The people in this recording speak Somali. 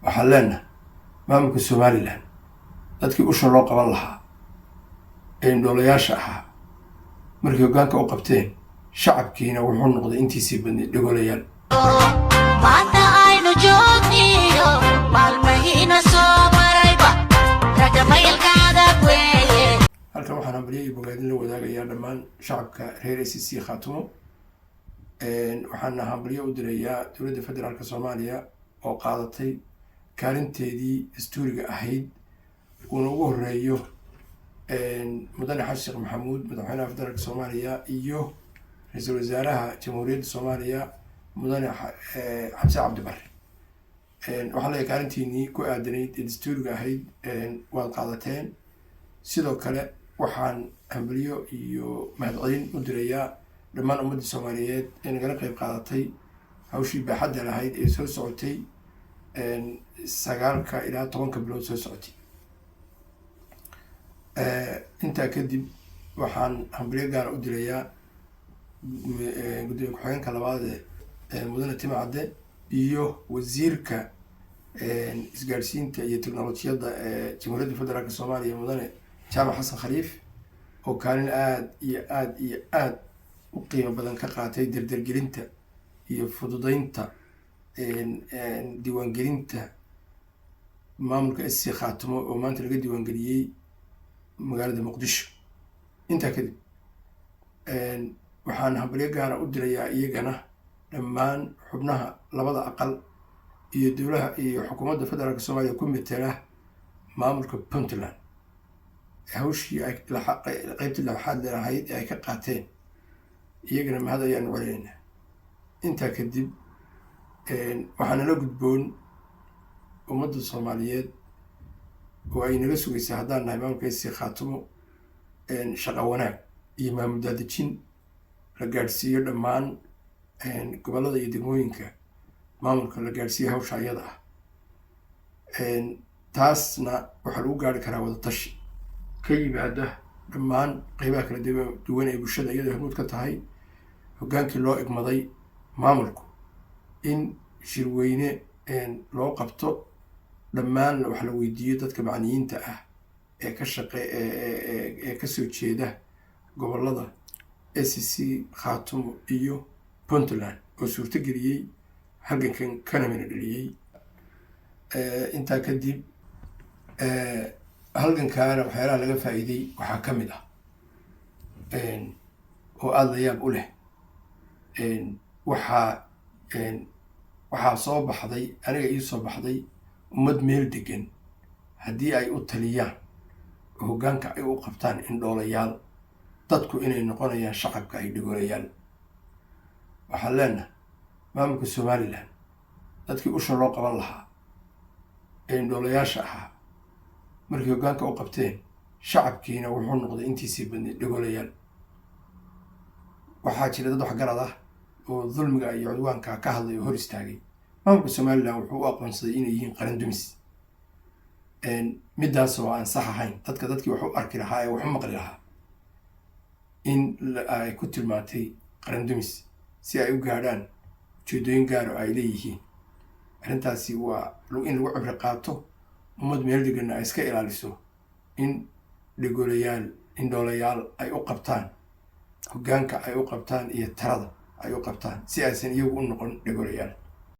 waxaan leenahay maamulka Somaliland dadkii usha loo qaban lahaa ee indhoolayaasha ahaa markii hoggaanka u qabteen shacabkiina wuxuu noqday intiisii badneed dhagolayaal. maanta aynu joogniyo maalmahiina soo marayba raga maylkaada weeye. halkan waxaan hambalyo iyo bogaadin la wadaagayaa dhammaan shacabka reer ACC Khaatumo. waxaan hambalyo u dirayaa dowladda federaalka Soomaaliya oo qaadatay kaalinteedii dastuuriga ahayd uuna ugu horeeyo mudane xasan sheekh maxamuud madaxweynaha federaalka Soomaaliya iyo ra'iisul wasaaraha jamhuuriyadda Soomaaliya mudane xamse cabdi barre. waxaa la kaalintiinii ku aadanayd ee dastuuriga ahayd waad qaadateen. sidoo kale waxaan hambalyo iyo mahadcelin u dirayaa dhammaan ummadda Soomaaliyeed ee nagala qayb qaadatay hawshii baaxadda lahayd ee soo socotay 9 ilaa 10 bilood soo socotay. intaa kadib waxaan hambalyo gaar u dirayaa gudoomiye ku-xigeenka labaad ee mudane Timo Cadde iyo wasiirka isgaarsiinta iyo teknolojiyadda ee jamhuuriyadda federaalka Soomaaliya mudane jaamac xasan khaliif oo kaalin aad iyo aad u qiimo badan ka qaatay dardargelinta iyo fududeynta diiwaangelinta maamulka SC Khaatumo oo maanta laga diiwaangeliyey magaalada Muqdisho. intaa kadib waxaan hambalyo gaara u dirayaa iyagana dhammaan xubnaha labada aqal iyo dowlaha iyo xukuumadda federaalka Soomaaliya ku metela maamulka Puntland hawshii ay qaybtii labaad lahayd ee ay ka qaateen iyagana mahad ayaan u celinaynaa. intaa kadib waxaa nala gudboon ummadda Soomaaliyeed oo ay naga sugaysaa haddaan nahay maamulka SC Khaatumo shaqo wanaag iyo maamul daadejin la gaadhsiiyo dhammaan gobollada iyo degmooyinka maamulka la gaadhsiiyo hawsha iyada ah. taasna waxaa lagu gaari karaa wada tashi ka yimaada dhammaan qaybaha kala duwan ee bulshada iyadoo hormuud ka tahay hoggaankii loo igmaday maamulku in shirweyne loo qabto dhammaan wax la weydiiyo dadka macniyiinta ah ee ka soo jeeda gobollada SC Khaatumo iyo Puntland oo suurto geliyey halgankan kana mina dhaliyey. intaa kadib halgankaana waxyaalaha laga faa'iiday waxaa ka mid ah oo aada la yaab u leh waxaa soo baxday aniga ii soo baxday ummad meel degan haddii ay u taliyaan oo hoggaanka ay u qabtaan indhoolayaal dadku inay noqonayaan shacabka ay dhagolayaal. waxaan leenahay maamulka Somaliland dadkii usha loo qaban lahaa ee indhoolayaasha ahaa markii hoggaanka u qabteen shacabkiina wuxuu noqday intiisii badneed dhagolayaal. waxaa jira dad waxgarad ah oo dulmiga iyo cudwaanka ka hadlay oo hor istaagay. maamulka Somaliland wuxuu u aqoonsaday inay yihiin qaran dumis midaas oo aan sax ahayn. dadkii wax u arki lahaa ee wax u maqli lahaa in ay ku tilmaantay qaran dumis si ay u gaadhaan ujeedooyin gaar oo ay leeyihiin. arrintaasi waa in lagu cibri qaato ummad meel deganna ay iska ilaaliso in dhagolayaal indhoolayaal ay u qabtaan hoggaanka ay u qabtaan iyo tarada ay u qabtaan si aysan iyagu u noqon dhagolayaal.